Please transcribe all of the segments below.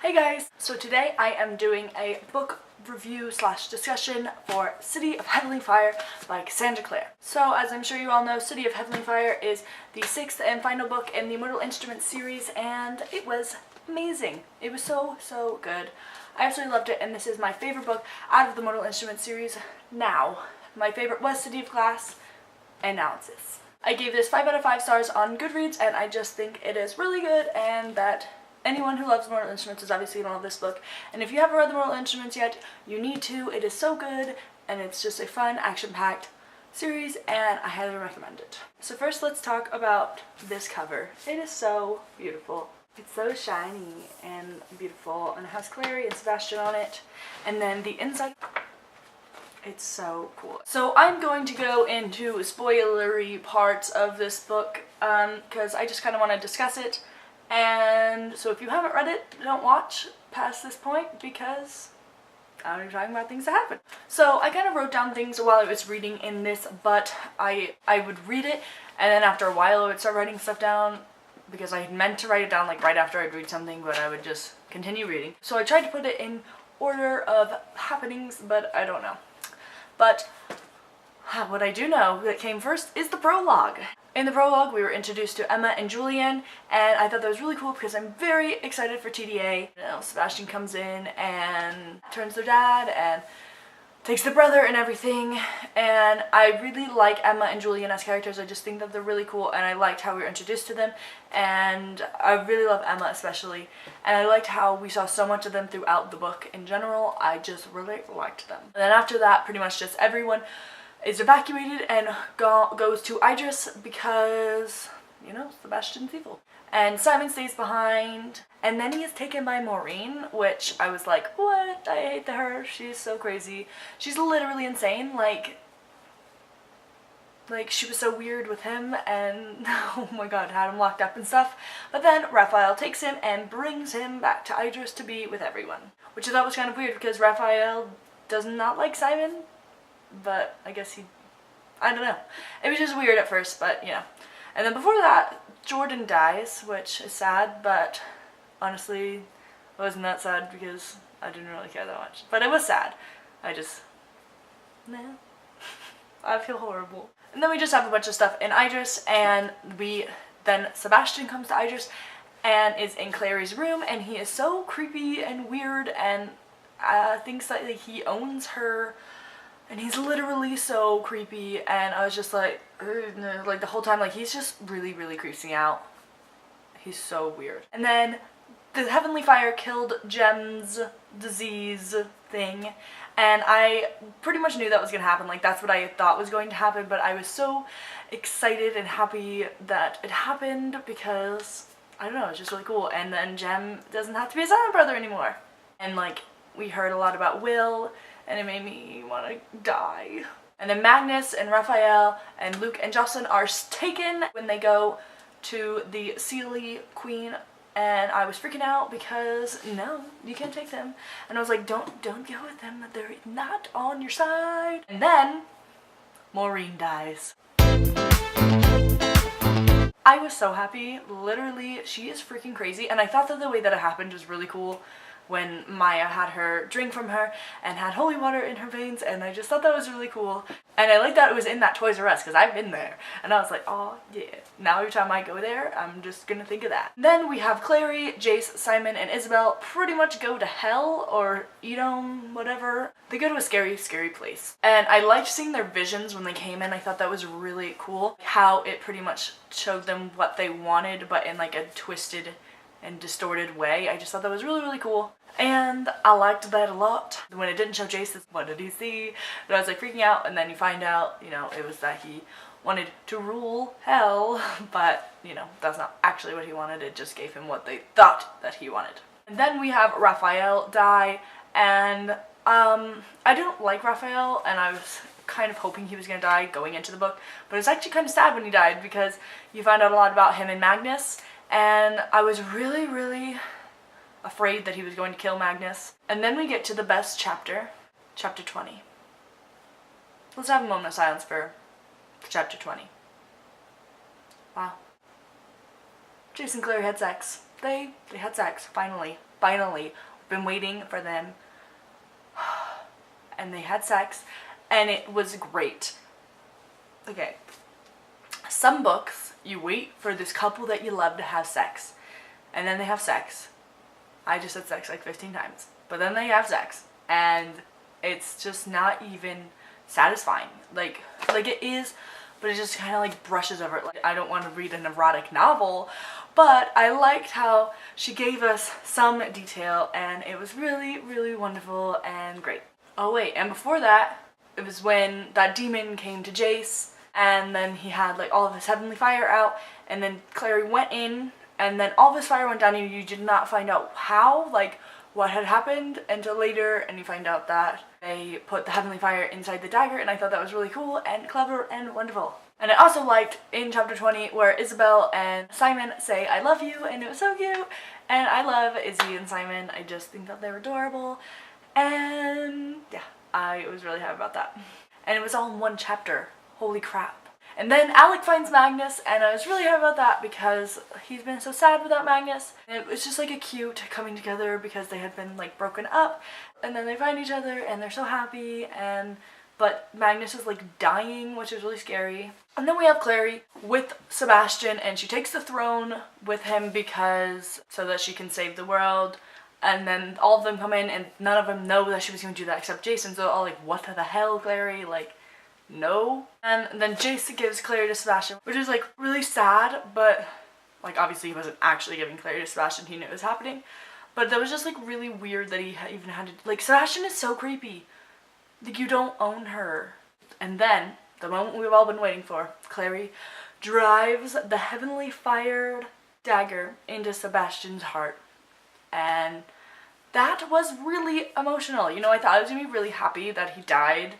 Hey guys! So today I am doing a book review slash discussion for City of Heavenly Fire by Cassandra Clare. So as I'm sure you all know, City of Heavenly Fire is the 6th and final book in the Mortal Instruments series, and it was amazing. It was so good. I absolutely loved it, and this is my favorite book out of the Mortal Instruments series now. My favorite was City of Glass, and now it's this. I gave this 5 out of 5 stars on Goodreads, and I just think it is really good, and that anyone who loves Mortal Instruments is obviously going to love this book. And if you haven't read the Mortal Instruments yet, you need to. It is so good, and it's just a fun, action-packed series, and I highly recommend it. So first, let's talk about this cover. It is so beautiful. It's so shiny and beautiful, and it has Clary and Sebastian on it. And then the inside, it's so cool. So I'm going to go into spoilery parts of this book, because I just kind of want to discuss it. And so if you haven't read it, don't watch past this point, because I'm talking about things that happen. So I kind of wrote down things while I was reading in this, but I would read it, and then after a while I would start writing stuff down, because I had meant to write it down like right after I'd read something, but I would just continue reading. So I tried to put it in order of happenings, but I don't know. But what I do know that came first is the prologue. In the prologue, we were introduced to Emma and Julian, and I thought that was really cool because I'm very excited for TDA. You know, Sebastian comes in and turns their dad and takes the brother and everything, and I really like Emma and Julian as characters. I just think that they're really cool, and I liked how we were introduced to them, and I really love Emma especially, and I liked how we saw so much of them throughout the book in general. I just really liked them. And then after that, pretty much just everyone is evacuated and goes to Idris because, you know, Sebastian's evil. And Simon stays behind, and then he is taken by Maureen, which I was like, what? I hate her. She's so crazy. She's literally insane. Like she was so weird with him, and oh my god, had him locked up and stuff. But then Raphael takes him and brings him back to Idris to be with everyone, which I thought was kind of weird because Raphael does not like Simon. But I guess I don't know. It was just weird at first, but you know. And then before that, Jordan dies, which is sad, but honestly, it wasn't that sad because I didn't really care that much. But it was sad. I feel horrible. And then we just have a bunch of stuff in Idris, and then Sebastian comes to Idris and is in Clary's room, and he is so creepy and weird and thinks that he owns her. And he's literally so creepy, and I was just like the whole time, like, he's just really creeps me out. He's so weird. And then the Heavenly Fire killed Jem's disease thing, and I pretty much knew that was gonna happen. Like, that's what I thought was going to happen, but I was so excited and happy that it happened because, I don't know, it's just really cool. And then Jem doesn't have to be a silent brother anymore. And like, we heard a lot about Will, and it made me want to die. And then Magnus and Raphael and Luke and Jocelyn are taken when they go to the Seelie Queen, and I was freaking out because no, you can't take them. And I was like, don't go with them. They're not on your side. And then Maureen dies. I was so happy. Literally, she is freaking crazy, and I thought that the way that it happened was really cool when Maya had her drink from her and had holy water in her veins, and I just thought that was really cool. And I like that it was in that Toys R Us, because I've been there, and I was like, oh yeah, now every time I go there, I'm just gonna think of that. Then we have Clary, Jace, Simon, and Isabel pretty much go to hell, or Edom, whatever. They go to a scary place. And I liked seeing their visions when they came in. I thought that was really cool, how it pretty much showed them what they wanted, but in like a twisted and distorted way. I just thought that was really cool, and I liked that a lot. When it didn't show Jason, what did he see? And I was like freaking out, and then you find out, you know, it was that he wanted to rule hell, but you know, that's not actually what he wanted. It just gave him what they thought that he wanted. And then we have Raphael die, and I didn't like Raphael, and I was kind of hoping he was gonna die going into the book, but it's actually kind of sad when he died because you find out a lot about him and Magnus. And I was really afraid that he was going to kill Magnus. And then we get to the best chapter, chapter 20. Let's have a moment of silence for chapter 20. Wow. Jace and Clary had sex. They had sex, finally. finally. We've been waiting for them. And they had sex, and it was great. Okay. Some books, you wait for this couple that you love to have sex, and then they have sex. I just said sex like 15 times. But then they have sex, and it's just not even satisfying. Like it is, but it just kind of like brushes over it. Like, I don't want to read an erotic novel, but I liked how she gave us some detail, and it was really, really wonderful and great. Oh wait, and before that, it was when that demon came to Jace, and then he had like all of his heavenly fire out, and then Clary went in, and then all of his fire went down, and you did not find out how, like, what had happened until later, and you find out that they put the heavenly fire inside the dagger, and I thought that was really cool and clever and wonderful. And I also liked in chapter 20 where Isabel and Simon say I love you, and it was so cute, and I love Izzy and Simon. I just think that they're adorable, and yeah, I was really happy about that. And it was all in one chapter. Holy crap. And then Alec finds Magnus, and I was really happy about that because he's been so sad without Magnus. And it was just like a cute coming together because they had been like broken up, and then they find each other and they're so happy, but Magnus is like dying, which is really scary. And then we have Clary with Sebastian, and she takes the throne with him so that she can save the world. And then all of them come in, and none of them know that she was going to do that except Jason. So all like, what the hell, Clary? Like, no. And then Jason gives Clary to Sebastian, which is like really sad, but like obviously he wasn't actually giving Clary to Sebastian, he knew it was happening. But that was just like really weird that he even had to, like, Sebastian is so creepy. Like, you don't own her. And then, the moment we've all been waiting for, Clary drives the heavenly fired dagger into Sebastian's heart. And that was really emotional. You know, I thought I was going to be really happy that he died.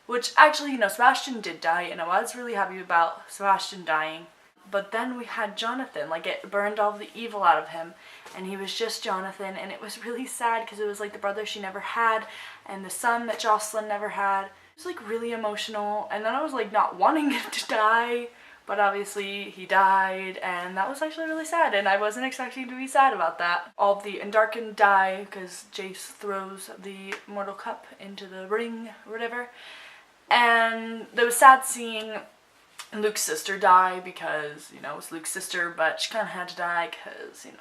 Which, actually, you know, Sebastian did die, and I was really happy about Sebastian dying. But then we had Jonathan. Like, it burned all the evil out of him. And he was just Jonathan, and it was really sad because it was like the brother she never had, and the son that Jocelyn never had. It was like really emotional, and then I was like not wanting him to die. But obviously he died, and that was actually really sad, and I wasn't expecting to be sad about that. All of the Endarkened die because Jace throws the mortal cup into the ring or whatever. And it was sad seeing Luke's sister die because, you know, it was Luke's sister, but she kind of had to die because, you know,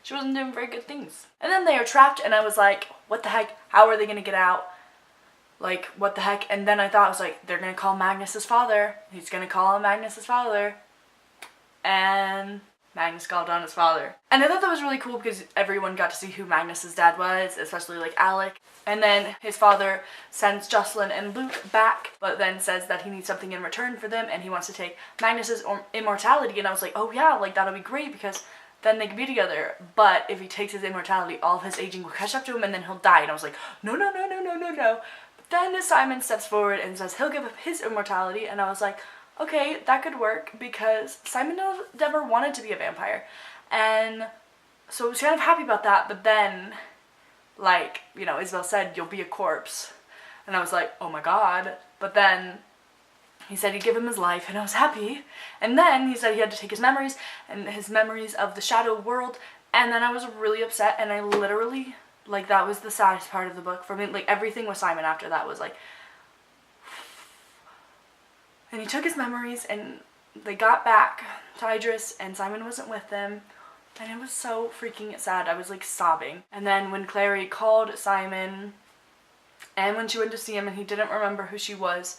she wasn't doing very good things. And then they are trapped, and I was like, what the heck? How are they going to get out? Like, what the heck? And then I thought, I was like, they're going to call Magnus's father. He's going to call on Magnus's father. And Magnus called on his father. And I thought that was really cool because everyone got to see who Magnus's dad was, especially like Alec. And then his father sends Jocelyn and Luke back, but then says that he needs something in return for them, and he wants to take Magnus's immortality. And I was like, oh yeah, like that'll be great because then they can be together. But if he takes his immortality, all of his aging will catch up to him, and then he'll die. And I was like, no, no, no, no, no, no, no. Then Simon steps forward and says he'll give up his immortality, and I was like, okay, that could work, because Simon never wanted to be a vampire, and so I was kind of happy about that. But then, like, you know, Isabel said, you'll be a corpse, and I was like, oh my god. But then he said he'd give him his life, and I was happy, and then he said he had to take his memories, and his memories of the shadow world, and then I was really upset, and I literally, like, that was the saddest part of the book for me. Like, everything with Simon after that was like, and he took his memories, and they got back to Idris, and Simon wasn't with them, and it was so freaking sad. I was like sobbing. And then when Clary called Simon, and when she went to see him and he didn't remember who she was,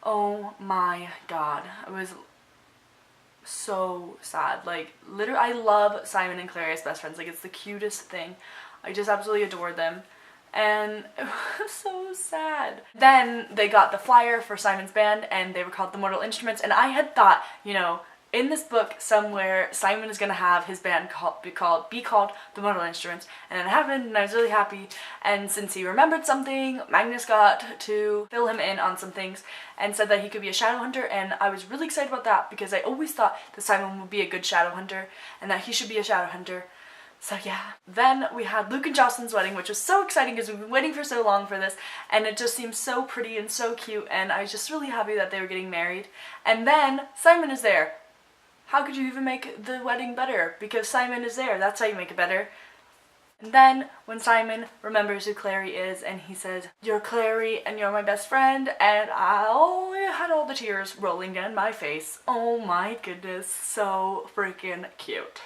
oh my god, I was so sad. Like, literally, I love Simon and Clary as best friends. Like, it's the cutest thing. I just absolutely adore them, and it was so sad. Then they got the flyer for Simon's band, and they were called the Mortal Instruments, and I had thought, you know, in this book somewhere Simon is gonna have his band be called the Mortal Instruments, and it happened, and I was really happy. And since he remembered something, Magnus got to fill him in on some things and said that he could be a shadow hunter, and I was really excited about that because I always thought that Simon would be a good shadow hunter and that he should be a shadow hunter. So yeah. Then we had Luke and Jocelyn's wedding, which was so exciting because we've been waiting for so long for this, and it just seemed so pretty and so cute, and I was just really happy that they were getting married. And then Simon is there. how could you even make the wedding better? Because Simon is there. That's how you make it better. And then when Simon remembers who Clary is and he says, "You're Clary and you're my best friend," and I had all the tears rolling down my face. Oh my goodness, so freaking cute.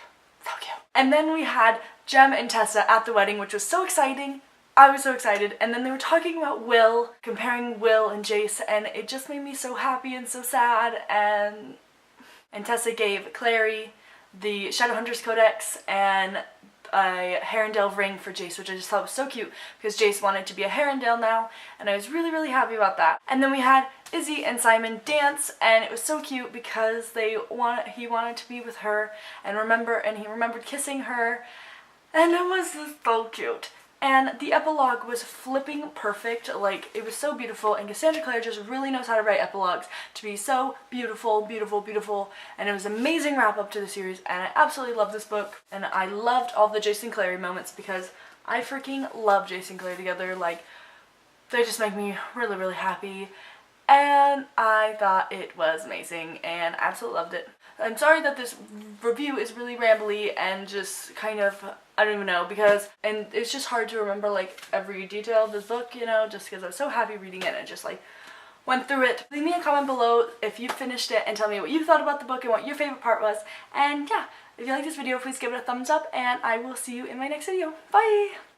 So cute. And then we had Jem and Tessa at the wedding, which was so exciting. I was so excited. And then they were talking about Will, comparing Will and Jace, and it just made me so happy and so sad. And Tessa gave Clary the Shadowhunters Codex and a Herondale ring for Jace, which I just thought was so cute because Jace wanted to be a Herondale now, and I was really, really happy about that. And then we had Izzy and Simon dance, and it was so cute because he wanted to be with her and he remembered kissing her, and it was just so cute. And the epilogue was flipping perfect. Like, it was so beautiful, and Cassandra Clare just really knows how to write epilogues to be so beautiful, beautiful, beautiful, and it was an amazing wrap up to the series, and I absolutely love this book, and I loved all the Jace and Clary moments because I freaking love Jace and Clary together. Like, they just make me really, really happy, and I thought it was amazing, and I absolutely loved it. I'm sorry that this review is really rambly and just kind of, I don't even know, and it's just hard to remember like every detail of this book, you know, just because I was so happy reading it and just like went through it. Leave me a comment below if you finished it and tell me what you thought about the book and what your favorite part was. And yeah, if you like this video, please give it a thumbs up, and I will see you in my next video. Bye!